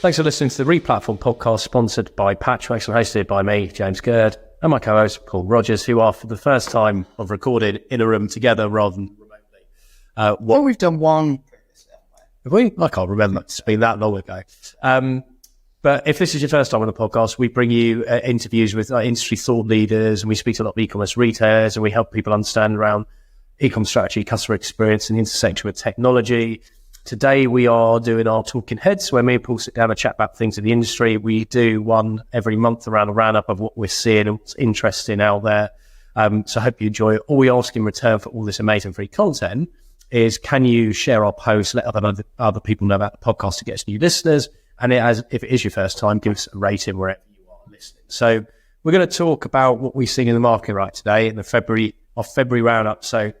Thanks for listening to the Replatform podcast, sponsored by Patchworks and hosted by me, James Gurd, and my co-host, Paul Rogers, who are, for the first time, have recorded in a room together rather than remotely. Well, we've done one. Have we? I can't remember. It's been that long ago. But if this is your first time on the podcast, we bring you interviews with industry thought leaders, and we speak to a lot of e-commerce retailers, and we help people understand around e-commerce strategy, customer experience, and the intersection with technology. Today, we are doing our Talking Heads, where me and Paul sit down and chat about things in the industry. We do one every month around a roundup of what we're seeing and what's interesting out there. So I hope you enjoy it. All we ask in return for all this amazing free content is, can you share our posts, let other people know about the podcast to get us new listeners? And if it is your first time, give us a rating wherever you are listening. So we're going to talk about what we're seeing in the market right today in the February roundup. So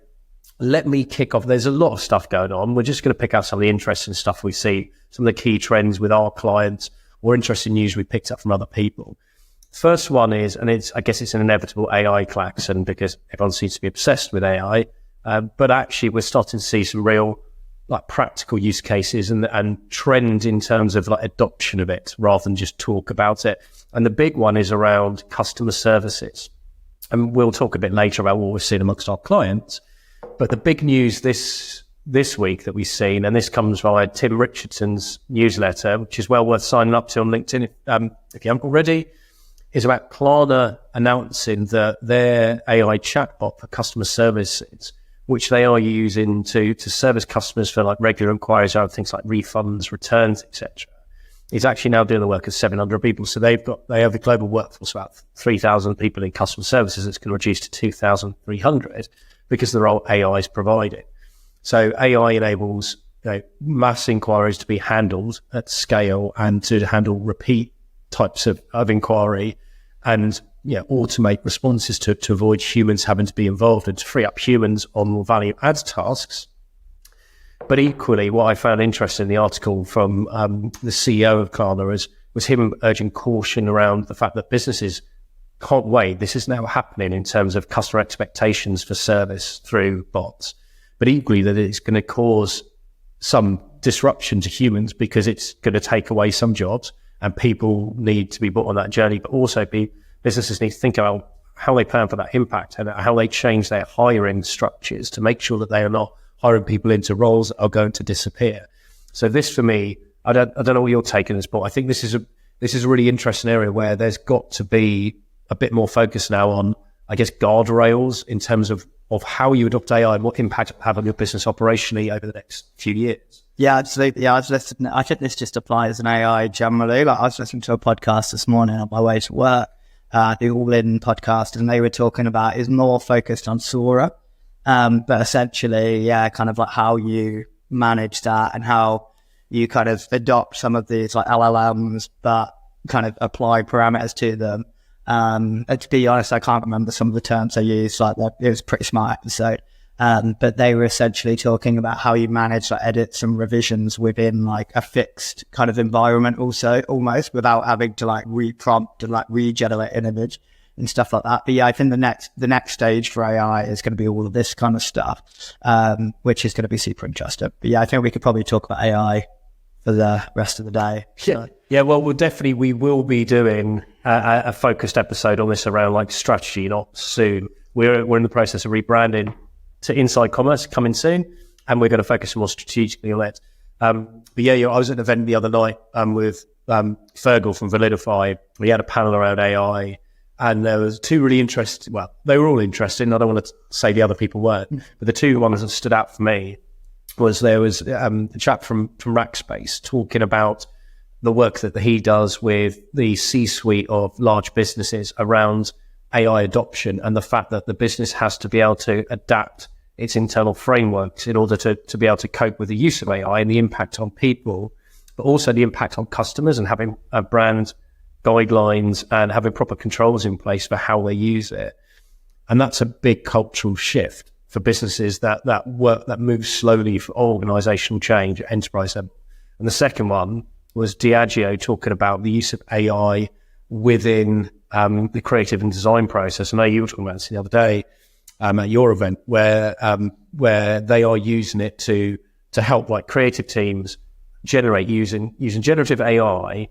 let me kick off. There's a lot of stuff going on. We're just going to pick out some of the interesting stuff we see, some of the key trends with our clients, or interesting news we picked up from other people. First one is, and I guess it's an inevitable AI klaxon because everyone seems to be obsessed with AI. But actually, we're starting to see some real practical use cases and trend in terms of adoption of it rather than just talk about it. And the big one is around customer services. And we'll talk a bit later about what we're seeing amongst our clients. But the big news this week that we've seen, and this comes via Tim Richardson's newsletter, which is well worth signing up to on LinkedIn if you haven't already, is about Klarna announcing that their AI chatbot for customer services, which they are using to service customers for regular inquiries around things like refunds, returns, etc., is actually now doing the work of 700 people. So they have a global workforce of about 3,000 people in customer services. It's going to reduce to 2,300 because the role AI is providing. So AI enables mass inquiries to be handled at scale and to handle repeat types of inquiry and automate responses to avoid humans having to be involved and to free up humans on more value add tasks. But equally, what I found interesting in the article from the CEO of Klarna was him urging caution around the fact that businesses can't wait. This is now happening in terms of customer expectations for service through bots, but equally that it's going to cause some disruption to humans because it's going to take away some jobs and people need to be brought on that journey, but also businesses need to think about how they plan for that impact and how they change their hiring structures to make sure that they are not hiring people into roles that are going to disappear. So this, for me, I don't know what you're taking this, but I think this is a really interesting area where there's got to be a bit more focus now on, I guess, guardrails in terms of how you adopt AI and what impact it will have on your business operationally over the next few years. Yeah, absolutely. Yeah, I think this just applies in AI generally. I was listening to a podcast this morning on my way to work, the All In podcast, and they were talking about is more focused on Sora, but essentially, kind of how you manage that and how you kind of adopt some of these LLMs, but kind of apply parameters to them. And to be honest, I can't remember some of the terms they used. It was a pretty smart episode. But they were essentially talking about how you manage edits and revisions within a fixed kind of environment also, almost without having to reprompt and regenerate an image and stuff like that. But yeah, I think the next stage for AI is going to be all of this kind of stuff, which is going to be super interesting. But yeah, I think we could probably talk about AI for the rest of the day. So. Yeah. Well, we will be doing a focused episode on this around strategy and ops soon. We're in the process of rebranding to Inside Commerce, coming soon, and we're going to focus more strategically on it. But yeah, I was at an event the other night with Fergal from Validify. We had a panel around AI, and there was two really interesting. Well, they were all interesting. I don't want to say the other people weren't, but the two ones that stood out for me was there was a chap from Rackspace talking about the work that he does with the C-suite of large businesses around AI adoption and the fact that the business has to be able to adapt its internal frameworks in order to be able to cope with the use of AI and the impact on people, but also the impact on customers and having brand guidelines and having proper controls in place for how they use it. And that's a big cultural shift for businesses that moves slowly for organizational change at enterprise level. And the second one was Diageo talking about the use of AI within the creative and design process. I know you were talking about this the other day at your event, where they are using it to help creative teams generate using generative AI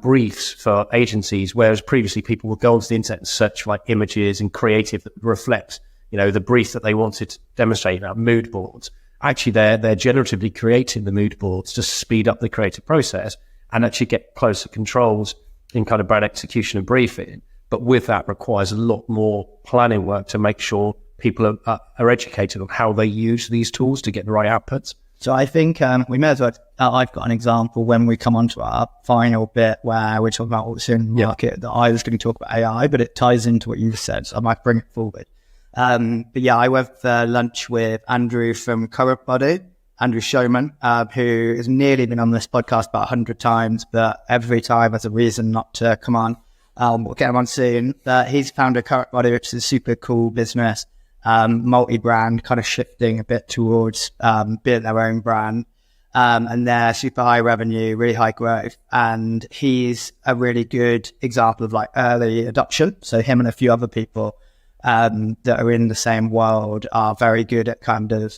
briefs for agencies, whereas previously people would go onto the internet and search for like images and creative that reflect, the brief that they wanted to demonstrate, mood boards. Actually, they're generatively creating the mood boards to speed up the creative process and actually get closer controls in kind of brand execution and briefing. But with that requires a lot more planning work to make sure people are educated on how they use these tools to get the right outputs. So I think we may as well, I've got an example when we come on to our final bit where we're talking about what's in the market that I was going to talk about AI, but it ties into what you've said, so I might bring it forward. But yeah, I went for lunch with Andrew from Current Body, Andrew Showman, who has nearly been on this podcast about 100 times, but every time has a reason not to come on. We'll get him on soon. He's founded Current Body, which is a super cool business. Multi-brand, kind of shifting a bit towards building their own brand, and they're super high revenue, really high growth, and he's a really good example of like early adoption. So him and a few other people that are in the same world are very good at kind of,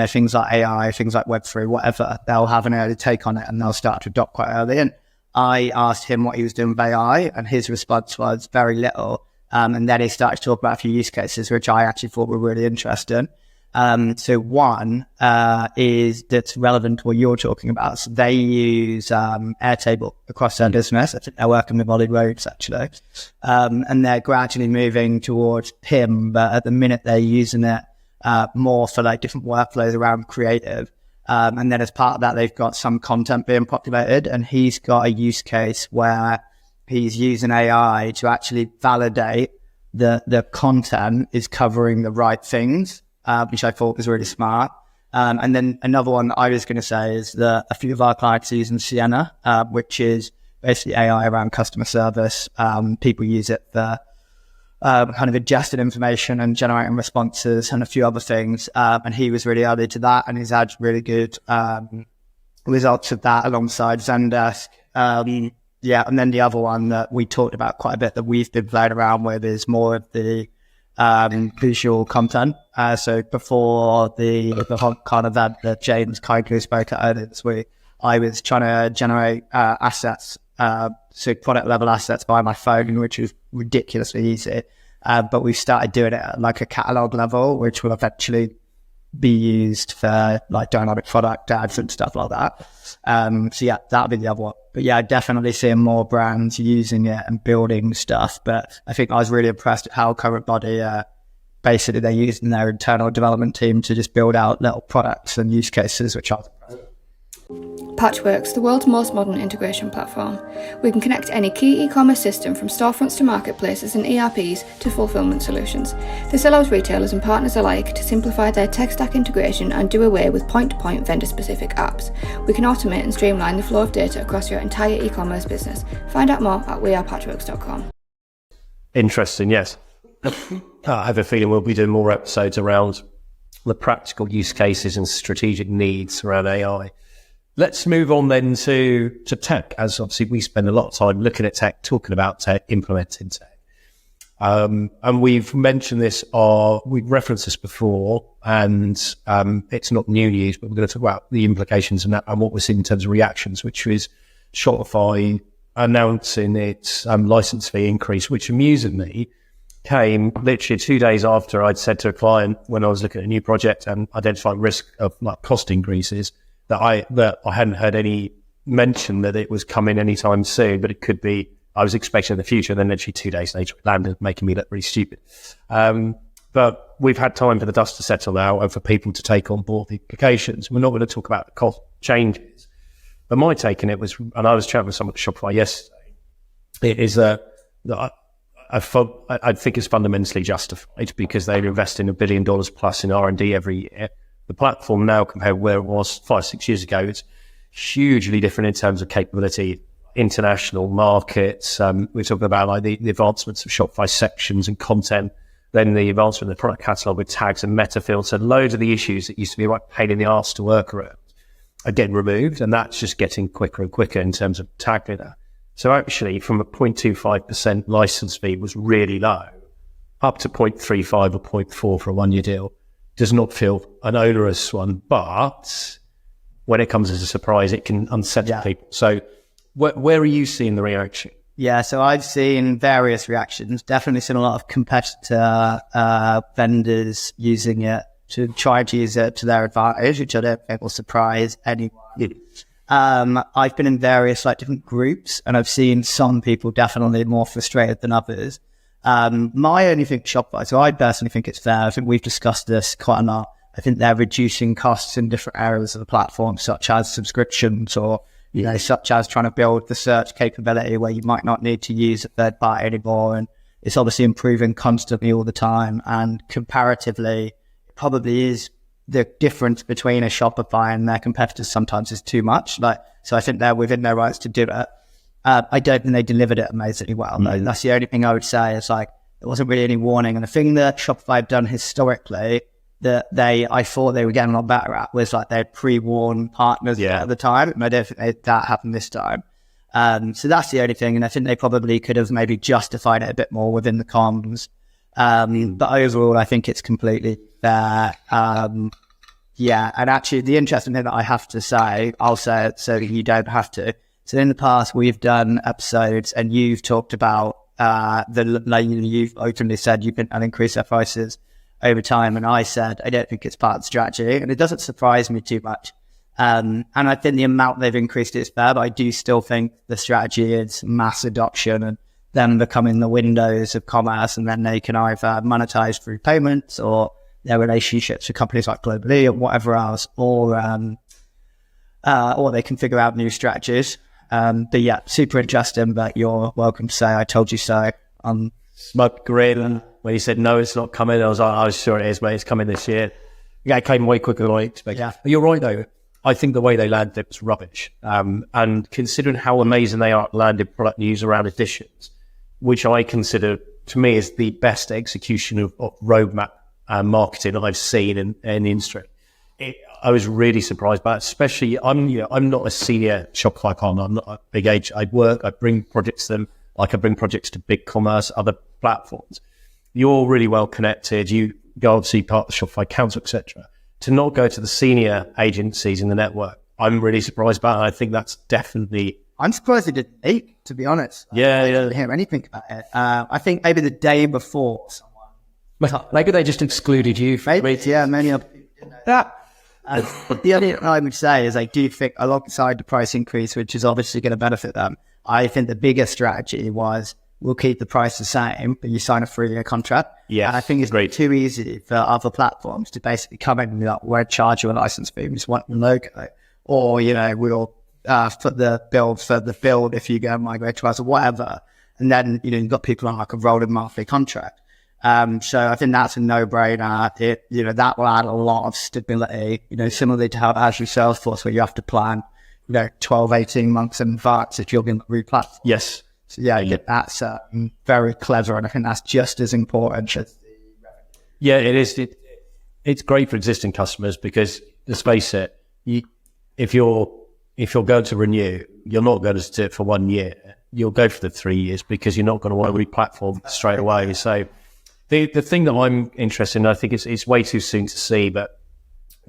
things like AI, things like Web3, whatever. They'll have an early take on it and they'll start to adopt quite early. And I asked him what he was doing with AI, and his response was very little. And then he started to talk about a few use cases, which I actually thought were really interesting. So one is that's relevant to what you're talking about. So they use Airtable across their business. I think they're working with Ollie Rhodes, actually. And they're gradually moving towards PIM, but at the minute they're using it more for like different workflows around creative. And then as part of that, they've got some content being populated, and he's got a use case where he's using AI to actually validate the content is covering the right things, which I thought was really smart. And then another one that I was going to say is that a few of our clients are using Sienna, which is basically AI around customer service. People use it for kind of ingesting information and generating responses and a few other things. And he was really early to that, and he's had really good results of that alongside Zendesk. Yeah, and then the other one that we talked about quite a bit that we've been playing around with is more of the visual content. So before the whole kind of event that James kindly spoke at earlier this week, I was trying to generate assets, so product level assets by my phone, which was ridiculously easy. But we've started doing it at like a catalog level, which will eventually be used for like dynamic product ads and stuff like that. So yeah, that'll be the other one. But yeah, definitely seeing more brands using it and building stuff. But I think I was really impressed at how Current Body, basically they're using their internal development team to just build out little products and use cases, which I was impressed with. Patchwork's the world's most modern integration platform. We can connect any key e-commerce system from storefronts to marketplaces and ERPs to fulfillment solutions. This allows retailers and partners alike to simplify their tech stack integration and do away with point-to-point vendor-specific apps. We can automate and streamline the flow of data across your entire e-commerce business. Find out more at wearepatchworks.com. Interesting, yes. I have a feeling we'll be doing more episodes around the practical use cases and strategic needs around AI. Let's move on then to tech, as obviously we spend a lot of time looking at tech, talking about tech, implementing tech. And we've mentioned this, we've referenced this before, and it's not new news, but we're going to talk about the implications and what we're seeing in terms of reactions, which is Shopify announcing its license fee increase, which amusingly came literally 2 days after I'd said to a client when I was looking at a new project and identifying risk of like cost increases, that I hadn't heard any mention that it was coming anytime soon, but it could be, I was expecting in the future, and then literally 2 days later it landed, making me look really stupid. But we've had time for the dust to settle now and for people to take on board the implications. We're not going to talk about the cost changes, but my take on it was, and I was chatting with someone at Shopify yesterday, it is that I think it's fundamentally justified because they're investing $1 billion plus in R&D every year. The platform now, compared with where it was 5-6 years ago, it's hugely different in terms of capability, international markets. We're talking about like the advancements of Shopify sections and content, then the advancement of the product catalog with tags and meta fields. So loads of the issues that used to be like pain in the arse to work around are getting removed, and that's just getting quicker and quicker in terms of tackling that. So actually, from a 0.25% license fee was really low, up to 0.35 or 0.4 for a 1 year deal. Does not feel an onerous one, but when it comes as a surprise, it can unsettle people. So where are you seeing the reaction? Yeah, so I've seen various reactions. Definitely seen a lot of competitor vendors using it to try to use it to their advantage, which I don't think will surprise anyone. I've been in various different groups, and I've seen some people definitely more frustrated than others. My only thing, Shopify, so I personally think it's fair. I think we've discussed this quite a lot. I think they're reducing costs in different areas of the platform, such as subscriptions or, such as trying to build the search capability where you might not need to use a third party anymore. And it's obviously improving constantly all the time. And comparatively, it probably is the difference between a Shopify and their competitors sometimes is too much. So I think they're within their rights to do it. I don't think they delivered it amazingly well. Mm-hmm. That's the only thing I would say is there wasn't really any warning. And the thing that Shopify have done historically that I thought they were getting a lot better at was they'd pre-warn partners at the time. And I don't think that happened this time. So that's the only thing. And I think they probably could have maybe justified it a bit more within the comms. But overall, I think it's completely fair. And actually the interesting thing that I have to say, I'll say it so that you don't have to. So in the past, we've done episodes and you've talked about you've openly said you can increase their prices over time. And I said, I don't think it's part of the strategy. And it doesn't surprise me too much. And I think the amount they've increased is fair, but I do still think the strategy is mass adoption and them becoming the windows of commerce. And then they can either monetize through payments or their relationships with companies like Globally or whatever else, or they can figure out new strategies. But yeah, super interesting, but you're welcome to say I told you so. Smug grin when he said, no, it's not coming. I was like, I was sure it is, mate. It's coming this year. Yeah, it came way quicker than I expected. Yeah. But you're right, though. I think the way they landed it was rubbish. And considering how amazing they are at landing product news around editions, which I consider, to me, is the best execution of roadmap marketing I've seen in the industry. I was really surprised by it, especially I'm not a senior Shopify partner. I'm not a big age. I bring projects to them like I bring projects to BigCommerce, other platforms. You're really well connected. You go obviously part of the Shopify Council, etc. To not go to the senior agencies in the network, I'm really surprised by it. I think that's definitely. I'm surprised it didn't leak, to be honest. I didn't hear anything about it. I think maybe the day before someone. Maybe they just excluded you. Many other people didn't know that. The other thing I would say is I do think alongside the price increase, which is obviously going to benefit them, I think the bigger strategy was we'll keep the price the same, but you sign a 3-year contract. Yeah, and I think it's too easy for other platforms to basically come in and be like, we'll charge you a license fee, we just want your logo. Or, we'll put the bill for the build if you go and migrate to us or whatever. And then, you've got people on a rolling monthly contract. So I think that's a no-brainer. That will add a lot of stability, similarly to how Azure Salesforce, where you have to plan, 12, 18 months in advance if you're going to re-platform. Yes. So that's very clever. And I think that's just as important as the revenue. Yeah, it is. It's great for existing customers because, let's face it, if you're going to renew, you're not going to do it for 1 year. You'll go for the 3 years because you're not going to want to re-platform straight away. So the thing that I'm interested in, I think it's way too soon to see, but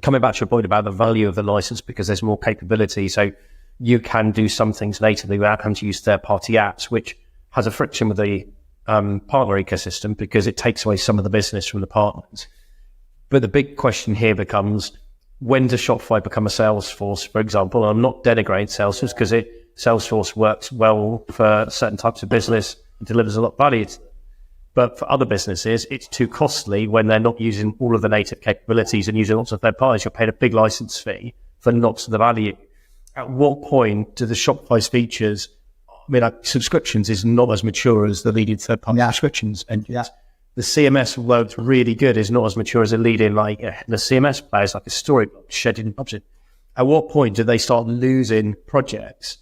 coming back to your point about the value of the license, because there's more capability. So you can do some things natively without having to use third-party apps, which has a friction with the partner ecosystem because it takes away some of the business from the partners. But the big question here becomes, when does Shopify become a Salesforce, for example? I'm not denigrating Salesforce because Salesforce works well for certain types of business and delivers a lot of value to them. But for other businesses, it's too costly when they're not using all of the native capabilities and using lots of third parties. You're paying a big license fee for lots of the value. At what point do the Shopify's features, subscriptions is not as mature as the leading third-party subscriptions. And the CMS, although it's really good, is not as mature as a leading, the CMS players, like a Storybook, scheduling option. At what point do they start losing projects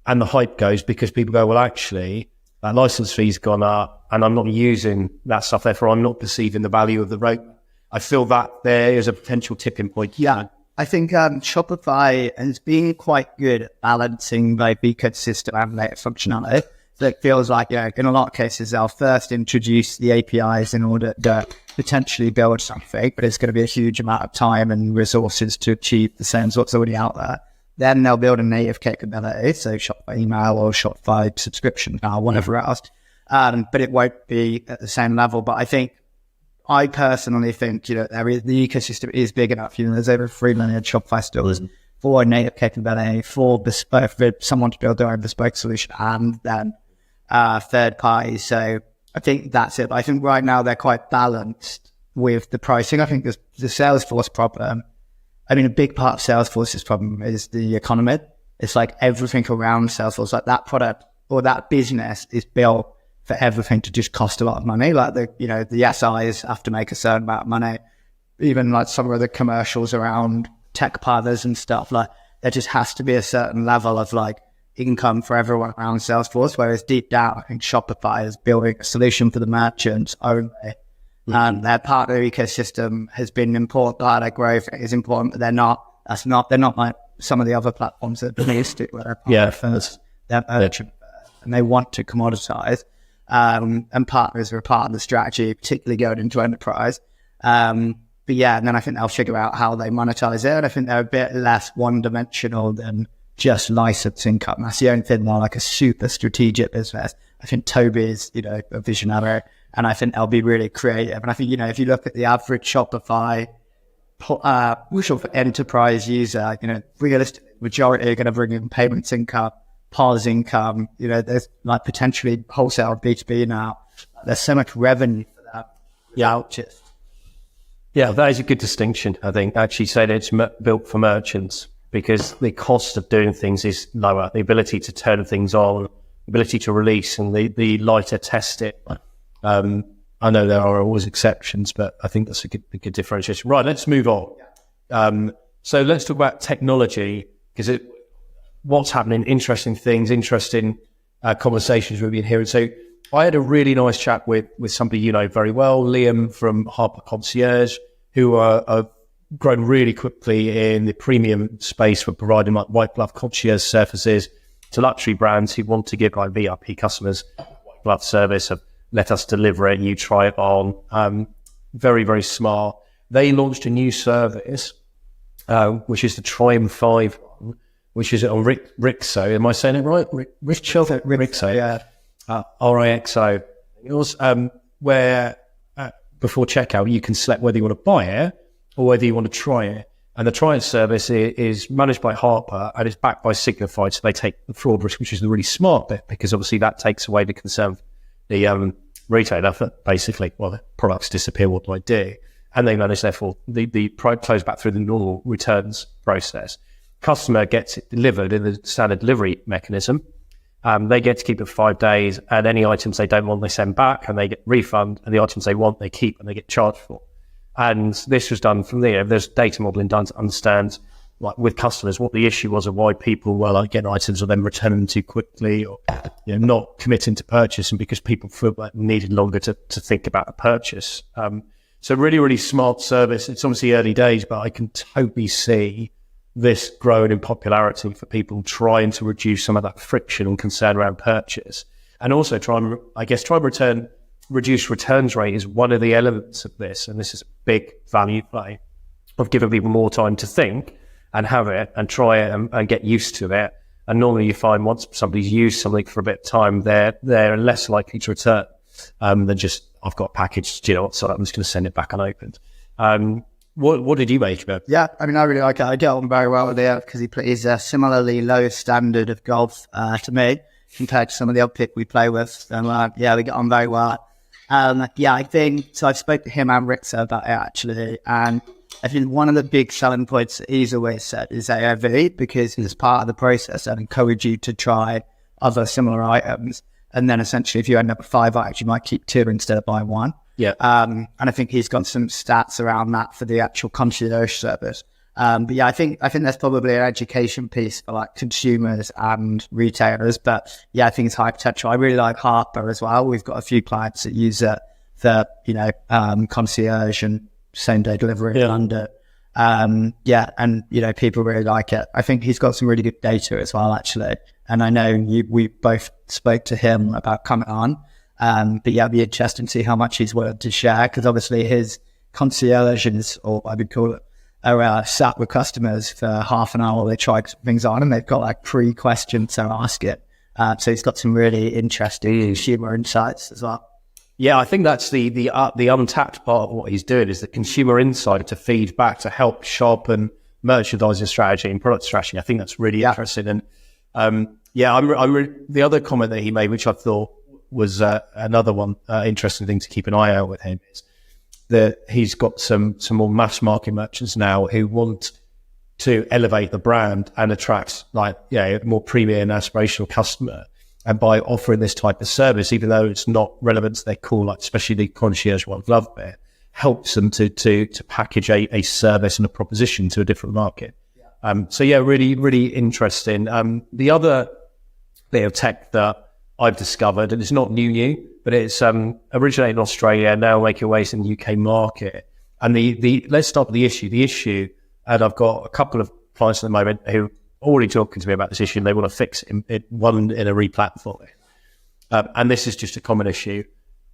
and the hype goes because people go, well, actually, that license fee's gone up and I'm not using that stuff, therefore I'm not perceiving the value of the roadmap. I feel that there is a potential tipping point. Yeah, I think Shopify has been quite good at balancing the ecosystem and native functionality. So it feels like, in a lot of cases, they'll first introduce the APIs in order to potentially build something, but it's going to be a huge amount of time and resources to achieve the same as what's already out there. Then they'll build a native capability, so Shopify email or Shopify subscription now, whatever else. But it won't be at the same level. But I personally think, the ecosystem is big enough. There's over 3 million Shopify stores for native capability, for bespoke, for someone to build their own bespoke solution, and then third parties. So I think that's it. I think right now they're quite balanced with the pricing. I think the Salesforce problem, a big part of Salesforce's problem is the economy. It's like everything around Salesforce, like that product or that business is built for everything to just cost a lot of money. Like the SIs have to make a certain amount of money. Even like some of the commercials around tech partners and stuff, like there just has to be a certain level of like income for everyone around Salesforce, whereas deep down, I think Shopify is building a solution for the merchants only. And their partner ecosystem has been important. Their growth is important, but they're not like some of the other platforms that are realistic, where they're first, they're merchant first, and they want to commoditize. And partners are a part of the strategy, particularly going into enterprise. And then I think they'll figure out how they monetize it. And I think they're a bit less one-dimensional than just license income. That's the only thing. They're like a super strategic business. I think Toby is, a visionary, and I think they'll be really creative. And I think, if you look at the average Shopify enterprise user, realistically, majority are going to bring in payments income, POS income. There's like potentially wholesale B2B now. There's so much revenue for that. Yeah, that is a good distinction. I think actually say that it's built for merchants, because the cost of doing things is lower. The ability to turn things on, ability to release, and the lighter test it. I know there are always exceptions, but I think that's a good differentiation. Right, let's move on. So let's talk about technology, because what's happening, interesting things, interesting conversations we've been hearing. So I had a really nice chat with somebody very well, Liam from Harper Concierge, who are grown really quickly in the premium space for providing like white glove concierge services to luxury brands who want to give like VIP customers white glove service of let us deliver it, you try it on. Very, very smart. They launched a new service, which is the Triumph 5 one, which is on Rixo. Am I saying it right? Rixo. Yeah. RIXO. Where before checkout, you can select whether you want to buy it or whether you want to try it. And the Triumph service is managed by Harper and is backed by Signified. So they take the fraud risk, which is the really smart bit, because obviously that takes away the concern of the retailer. Basically, the products disappear, what do I do? And they manage, therefore, the product flows back through the normal returns process. Customer gets it delivered in the standard delivery mechanism. They get to keep it for 5 days, and any items they don't want, they send back, and they get refund, and the items they want, they keep, and they get charged for. And this was done from there. There's data modeling done to understand, like with customers, what the issue was and why people were like getting items or then returning them too quickly, or not committing to purchase, and because people feel like needed longer to think about a purchase. So really, really smart service. It's obviously early days, but I can totally see this growing in popularity for people trying to reduce some of that friction and concern around purchase, and also reduce returns rate is one of the elements of this. And this is a big value play of giving people more time to think and have it and try it and get used to it. And normally you find once somebody's used something for a bit of time, they're less likely to return than just, I've got a package, so I'm just going to send it back unopened. What did you make of it? Yeah, I really like it. I get on very well with it because he plays a similarly low standard of golf to me compared to some of the other people we play with. And we get on very well. I think, so I've spoken to him and Rixa about it actually. And I think one of the big selling points that he's always said is AOV, because as part of the process, I'd encourage you to try other similar items. And then essentially, if you end up with 5 items, you might keep 2 instead of buying 1. Yeah. And I think he's got some stats around that for the actual concierge service. I think there's probably an education piece for like consumers and retailers, but I think it's high potential. I really like Harper as well. We've got a few clients that use it for, concierge and same day delivery in London. Yeah, and people really like it. I think he's got some really good data as well, actually. And I know we both spoke to him about coming on. But yeah, it'd be interesting to see how much he's willing to share, because obviously his concierges, or what I would call it, are sat with customers for half an hour. They try things on, and they've got like pre-questions they're asking. So he's got some really interesting consumer insights as well. Yeah, I think that's the untapped part of what he's doing, is the consumer insight to feed back to help sharpen merchandising strategy and product strategy. I think that's really interesting. And the other comment that he made, which I thought was another one interesting thing to keep an eye out with him, is that he's got some more mass market merchants now who want to elevate the brand and attract a more premium and aspirational customer. And by offering this type of service, even though it's not relevant to their core, like especially the concierge white glove bit, helps them to package a service and a proposition to a different market. Really, really interesting. The other bit of tech that I've discovered, and it's not new, but it's originated in Australia, now making ways in the UK market. And let's start with the issue. The issue, and I've got a couple of clients at the moment who already talking to me about this issue, and they want to fix it one in a re-platform. And this is just a common issue.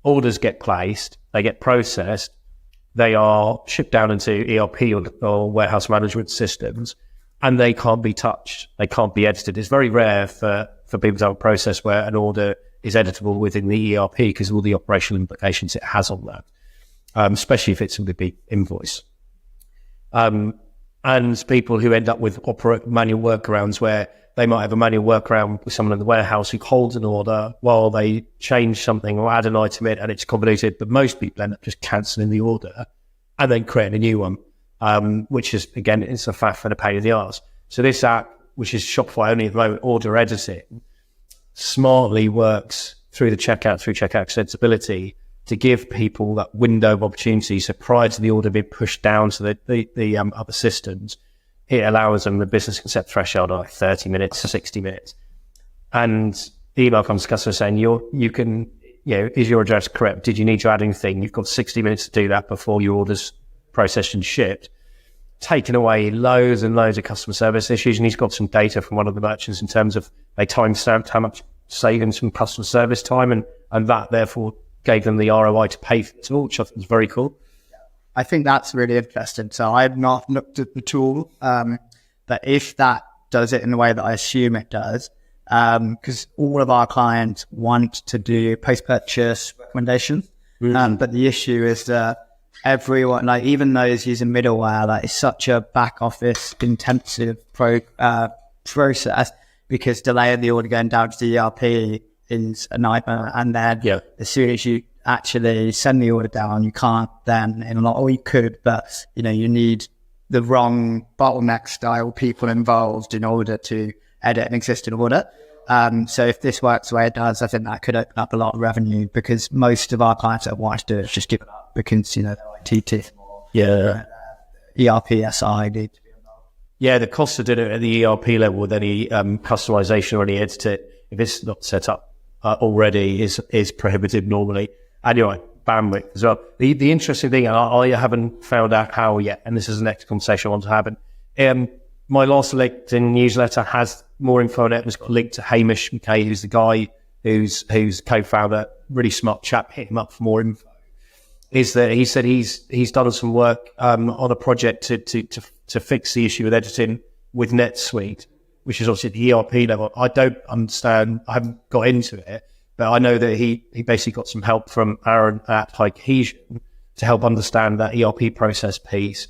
Orders get placed, they get processed, they are shipped down into ERP or warehouse management systems, and they can't be touched. They can't be edited. It's very rare for people to have a process where an order is editable within the ERP because of all the operational implications it has on that, especially if it's a big invoice. And people who end up with manual workarounds, where they might have a manual workaround with someone in the warehouse who holds an order while they change something or add an item in, and it's convoluted. But most people end up just cancelling the order and then creating a new one, which is, again, it's a faff and a pain in the arse. So this app, which is Shopify only at the moment, order editing, smartly works through checkout extensibility to give people that window of opportunity. So prior to the order being pushed down to the other systems, it allows them, the business can set threshold of like 30 minutes to 60 minutes. And the email comes to the customer saying, is your address correct? Did you need to add anything? You've got 60 minutes to do that before your order's processed and shipped. Taken away loads and loads of customer service issues. And he's got some data from one of the merchants in terms of they time-stamped how much savings from customer service time, and that therefore gave them the ROI to pay for the tool, which I think is very cool. I think that's really interesting. So I've not looked at the tool, but if that does it in the way that I assume it does, because all of our clients want to do post-purchase recommendations, but the issue is that everyone, like even those using middleware, that is such a back office intensive process, because delaying the order going down to the ERP is a nightmare. And then as soon as you actually send the order down, you can't then, or you could, but you need the wrong bottleneck style people involved in order to edit an existing order. So if this works the way it does, I think that could open up a lot of revenue, because most of our clients that want to do it just give it up because, their IT team or ERP SI need to be involved. Yeah, the cost of doing it at the ERP level with any customization or any edit, if it's not set up already, is prohibitive normally. Anyway, bandwidth as well. The interesting thing, and I haven't found out how yet, and this is the next conversation I want to have. My last LinkedIn newsletter has more info on it. It's got a link to Hamish McKay, who's the guy who's co-founder, really smart chap. Hit him up for more info. Is that he said he's done some work on a project to fix the issue with editing with NetSuite, which is obviously at the ERP level. I don't understand. I haven't got into it, but I know that he basically got some help from Aaron at High Cohesion to help understand that ERP process piece,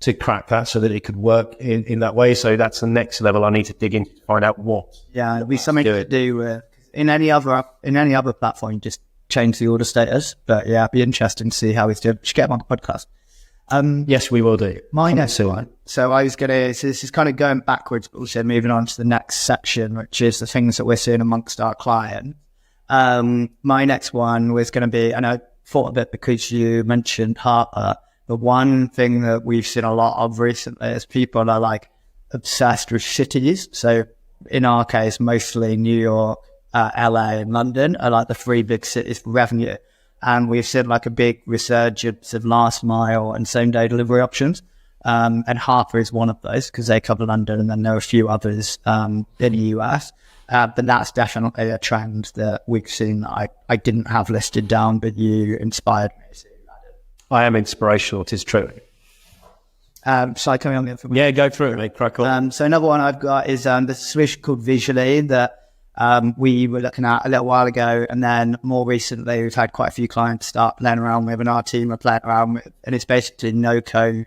to crack that so that it could work in that way. So that's the next level I need to dig into to find out what. Yeah, it'll be something to do with in any other platform. You just change the order status. But yeah, it'd be interesting to see how he's doing. Just get him on the podcast. Yes, we will do. My next one. So this is kind of going backwards, but also moving on to the next section, which is the things that we're seeing amongst our clients. My next one was going to be, and I thought of it because you mentioned Harper. The one thing that we've seen a lot of recently is people are like obsessed with cities. So in our case, mostly New York, LA and London are like the three big cities for revenue. And we've seen like a big resurgence of last mile and same day delivery options. And Harper is one of those because they cover London, and then there are a few others in the US. But that's definitely a trend that we've seen that I didn't have listed down, but you inspired me to. I am inspirational, it is true. Shall I come on? Yeah, go through it, mate. Crack on. So another one I've got is the solution called Visually that we were looking at a little while ago, and then more recently we've had quite a few clients start playing around with, and our team are playing around with, and it's basically no code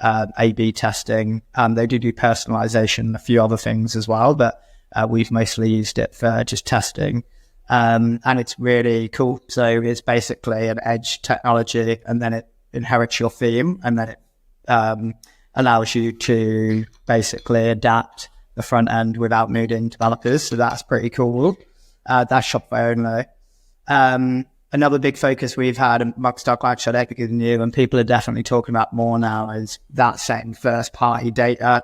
A/B testing. They do personalization and a few other things as well, but we've mostly used it for just testing. And it's really cool. So it's basically an edge technology, and then it inherits your theme, and then it allows you to basically adapt the front end without needing developers. So that's pretty cool. That's Shopify only. Another big focus we've had amongst our clients at Epic and new, and people are definitely talking about more now, is that same first party data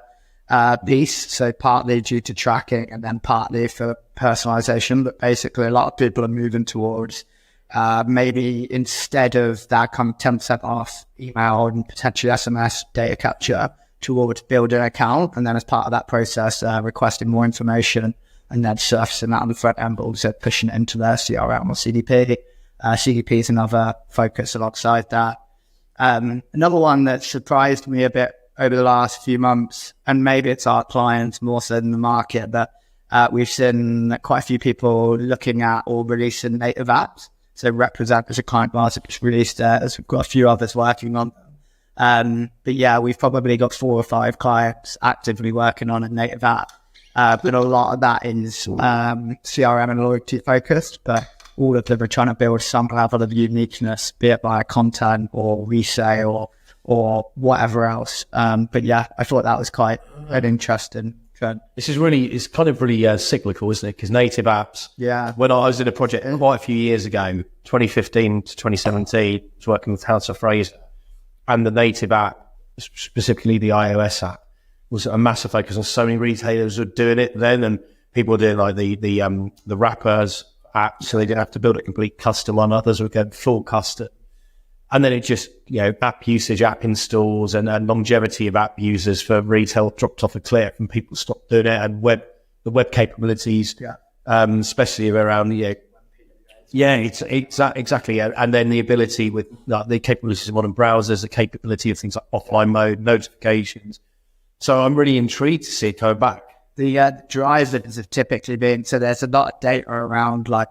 piece. So partly due to tracking and then partly for personalization. But basically a lot of people are moving towards maybe instead of that kind of 10% off email and potentially SMS data capture, towards building an account, and then as part of that process, requesting more information and then surfacing that on the front end, but also pushing it into their CRM or CDP. CDP is another focus alongside that. Another one that surprised me a bit over the last few months, and maybe it's our clients more so than the market, but we've seen quite a few people looking at or releasing native apps. So Represent as a client of ours have just released theirs. We've got a few others working on them. But yeah, we've probably got 4 or 5 clients actively working on a native app. But a lot of that is CRM and loyalty focused, but all of them are trying to build some level of uniqueness, be it via content or resale or whatever else. But yeah, I thought that was quite an interesting trend. This is really, it's kind of really cyclical, isn't it? Because native apps, when I was in a project quite a few years ago, 2015 to 2017, I was working with House of Fraser, and the native app, specifically the iOS app, was a massive focus on so many retailers were doing it then, and people were doing like the wrappers app, so they didn't have to build a complete custom one. Others were going full custom. And then it just, app usage, app installs, and longevity of app users for retail dropped off a cliff, and people stopped doing it. And the web capabilities, especially around it's exactly. And then the ability with the capabilities of modern browsers, the capability of things like offline mode, notifications. So I'm really intrigued to see it go back. The drivers have typically been, so there's a lot of data around like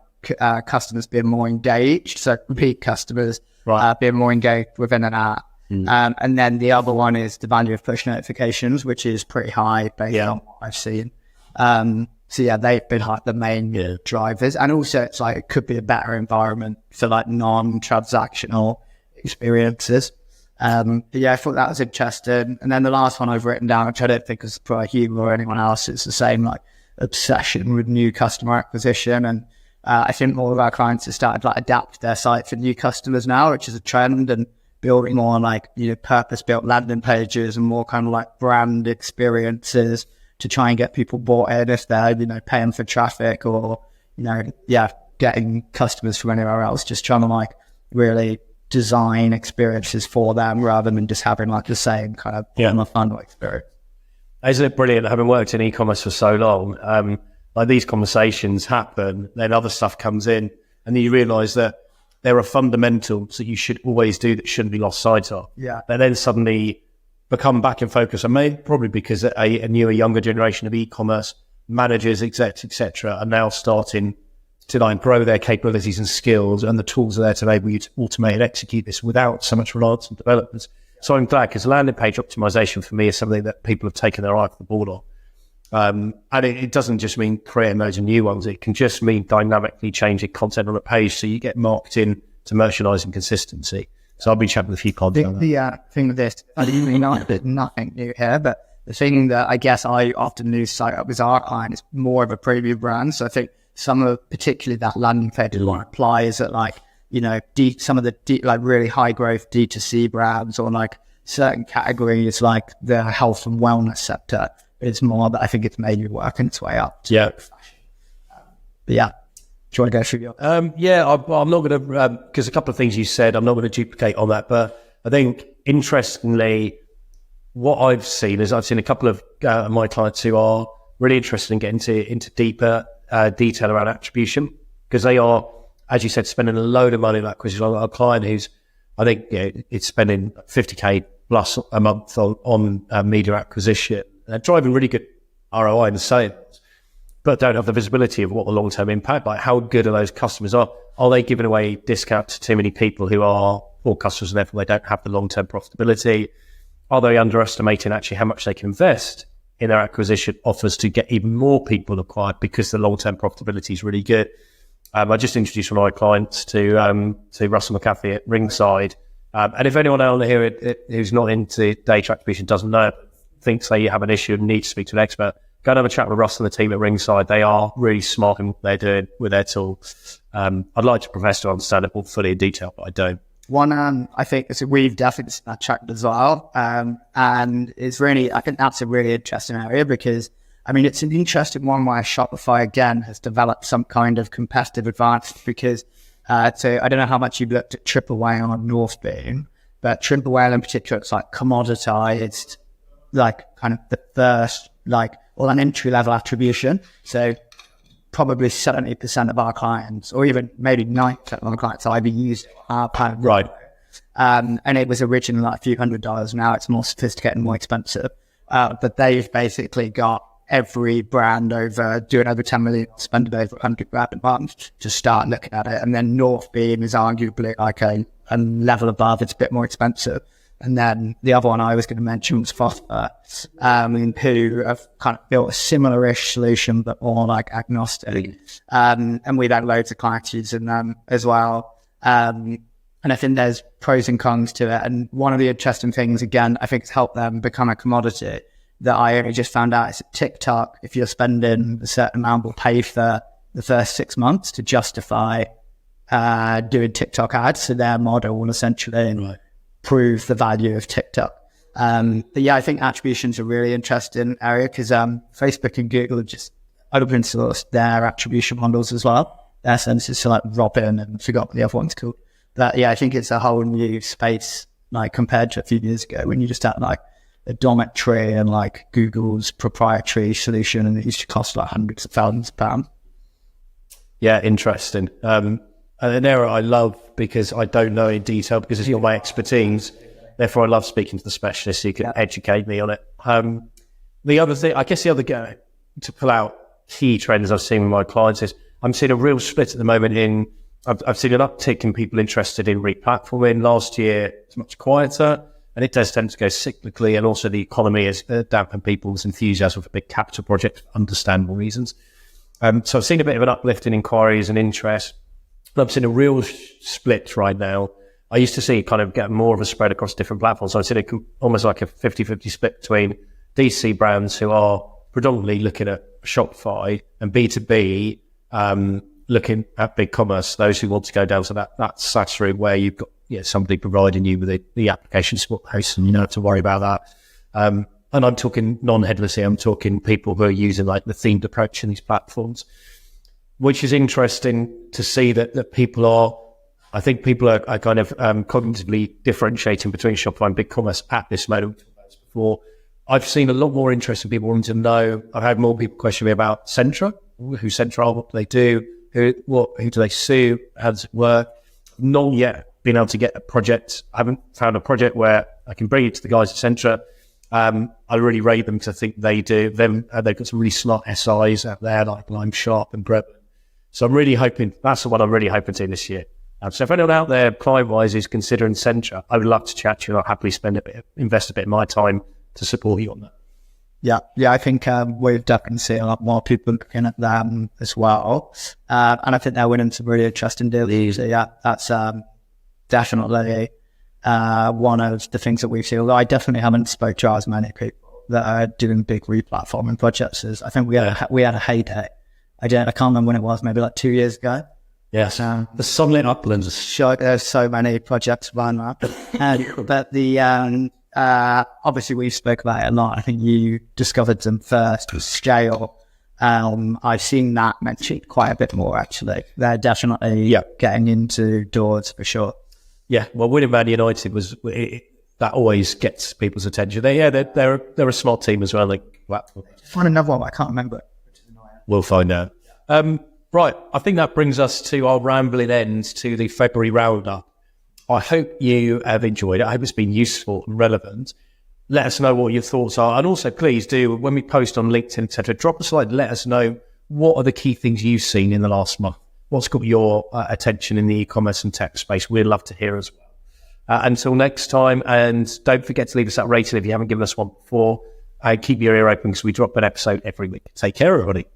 customers being more engaged, so repeat customers being more engaged within an app. And then the other one is the value of push notifications, which is pretty high based on what I've seen. So yeah, they've been like the main drivers. And also it's like, it could be a better environment for like non-transactional experiences. But yeah, I thought that was interesting. And then the last one I've written down, which I don't think is for Hugo or anyone else, it's the same like obsession with new customer acquisition. And I think more of our clients have started like adapt their site for new customers now, which is a trend, and building more like, purpose-built landing pages and more kind of like brand experiences to try and get people bought in if they're, paying for traffic or, getting customers from anywhere else, just trying to like really design experiences for them rather than just having like the same kind of funnel experience. Isn't it brilliant, having worked in e-commerce for so long? Like these conversations happen, then other stuff comes in, and then you realise that there are fundamentals that you should always do that shouldn't be lost sight of. Yeah. They then suddenly become back in focus, and probably because a newer, younger generation of e-commerce managers, execs, etc., are now starting to grow their capabilities and skills, and the tools are there to enable you to automate and execute this without so much reliance on developers. So I'm glad, because landing page optimization for me is something that people have taken their eye off the ball on. And it doesn't just mean creating loads of new ones. It can just mean dynamically changing content on a page so you get marked in to merchandising consistency. So I'll be chatting with a few content on that. The thing with this, I didn't know there's nothing new here, but the thing that I guess I often lose sight of is our client is more of a preview brand. So I think some of, particularly that landing page applies at like, some of the like really high growth D2C brands, or like certain categories like the health and wellness sector. It's more that I think it's maybe working its way up. Yeah. But yeah. Do you want to go through your... I'm not going to, because a couple of things you said, I'm not going to duplicate on that. But I think, interestingly, what I've seen is I've seen a couple of my clients who are really interested in getting into deeper detail around attribution, because they are, as you said, spending a load of money on acquisition. I've got a client who's, I think, it's spending 50k plus a month on media acquisition. They're driving really good ROI in the sales, but don't have the visibility of what the long-term impact, like how good are those customers are. Are they giving away discounts to too many people who are poor customers and therefore they don't have the long-term profitability? Are they underestimating actually how much they can invest in their acquisition offers to get even more people acquired because the long-term profitability is really good? I just introduced one of my clients to Russell McAfee at Ringside. And if anyone out here who's not into data attribution, doesn't know, thinks they have an issue and needs to speak to an expert, go and have a chat with Russell and the team at Ringside. They are really smart in what they're doing with their tool. I'd like to profess to understand it all fully in detail, but I don't. One, I think we've definitely checked as well. And it's really, I think that's a really interesting area because, I mean, it's an interesting one where Shopify, again, has developed some kind of competitive advantage because, so I don't know how much you've looked at Triple Whale on Northbeam, but Triple Whale in particular, it's like commoditized, like kind of the first, like, or an entry level attribution. So probably 70% of our clients, or even maybe 90% of our clients either use our kind of, right. And it was originally like a few $100s. Now it's more sophisticated and more expensive. But they've basically got every brand doing over 10 million, spending over 100 grand a month to start looking at it. And then Northbeam is arguably like a level above. It's a bit more expensive. And then the other one I was going to mention was Phosphor, who have kind of built a similar-ish solution, but more like agnostic. And we've had loads of clients using them as well. And I think there's pros and cons to it. And one of the interesting things, again, I think it's helped them become a commodity that I only just found out is that TikTok, if you're spending a certain amount, will pay for the first 6 months to justify doing TikTok ads. So their model will essentially prove the value of TikTok. But yeah, I think attribution's a really interesting area because Facebook and Google have just open sourced their attribution models as well. Their sense is to like Robin and forgot what the other one's called. But yeah, I think it's a whole new space, like compared to a few years ago when you just had like a Dometry and like Google's proprietary solution, and it used to cost like hundreds of thousands of pounds. Yeah, interesting. An area I love because I don't know in detail because it's not my expertise. Therefore, I love speaking to the specialists who can educate me on it. The other thing, I guess the other go to pull out key trends I've seen with my clients is I'm seeing a real split at the moment I've seen an uptick in people interested in re-platforming. Last year, it's much quieter, and it does tend to go cyclically, and also the economy has dampened people's enthusiasm for big capital projects for understandable reasons. So I've seen a bit of an uplift in inquiries and interest. I'm seeing a real split right now. I used to see kind of get more of a spread across different platforms. So I'm seeing almost like a 50-50 split between DC brands who are predominantly looking at Shopify and B2B, looking at BigCommerce, those who want to go down to that SaaS route where you've got somebody providing you with the application support host and you don't have to worry about that. And I'm talking non-headless here. I'm talking people who are using like the themed approach in these platforms, which is interesting to see that people are, I think people are kind of cognitively differentiating between Shopify and BigCommerce at this moment. Before, I've seen a lot more interest in people wanting to know. I've had more people question me about Centra, who Centra are, what do they do, who do they sue, how does it work? Not yet been able to get a project. I haven't found a project where I can bring it to the guys at Centra. I really rate them because I think they do. They've got some really smart SIs out there like Lime Sharp and Brevin. So I'm really hoping, that's the one I'm really hoping to this year. So if anyone out there, client-wise, is considering Centra, I would love to chat to you and I'll happily invest a bit of my time to support you on that. Yeah, I think we've definitely seen a lot more people looking at them as well. And I think they're winning some really interesting deals. So yeah, that's definitely one of the things that we've seen. Although I definitely haven't spoke to as many people that are doing big replatforming projects as I think we had a heyday. I can't remember when it was, maybe like 2 years ago. Yes, the sunlit uplands. Sure, there's so many projects around that. But the obviously we spoke about it a lot. I think you discovered them first with Scale. I've seen that mentioned quite a bit more actually. They're definitely getting into doors for sure. Yeah, well, winning Man United was that always gets people's attention. They're a smart team as well. Like, wow. Find another one, but I can't remember it. We'll find out. Right, I think that brings us to our rambling end to the February roundup. I hope you have enjoyed it. I hope it's been useful and relevant. Let us know what your thoughts are. And also, please do, when we post on LinkedIn, etc., drop us a line. Let us know what are the key things you've seen in the last month. What's got your attention in the e-commerce and tech space? We'd love to hear as well. Until next time, and don't forget to leave us that rating if you haven't given us one before. And keep your ear open because we drop an episode every week. Take care, everybody.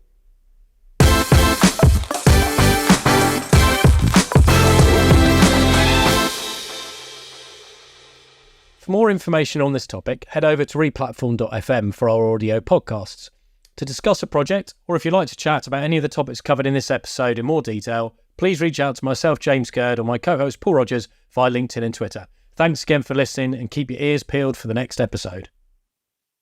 For more information on this topic, head over to replatform.fm for our audio podcasts. To discuss a project, or if you'd like to chat about any of the topics covered in this episode in more detail, please reach out to myself, James Gurd, or my co-host, Paul Rogers, via LinkedIn and Twitter. Thanks again for listening, and keep your ears peeled for the next episode.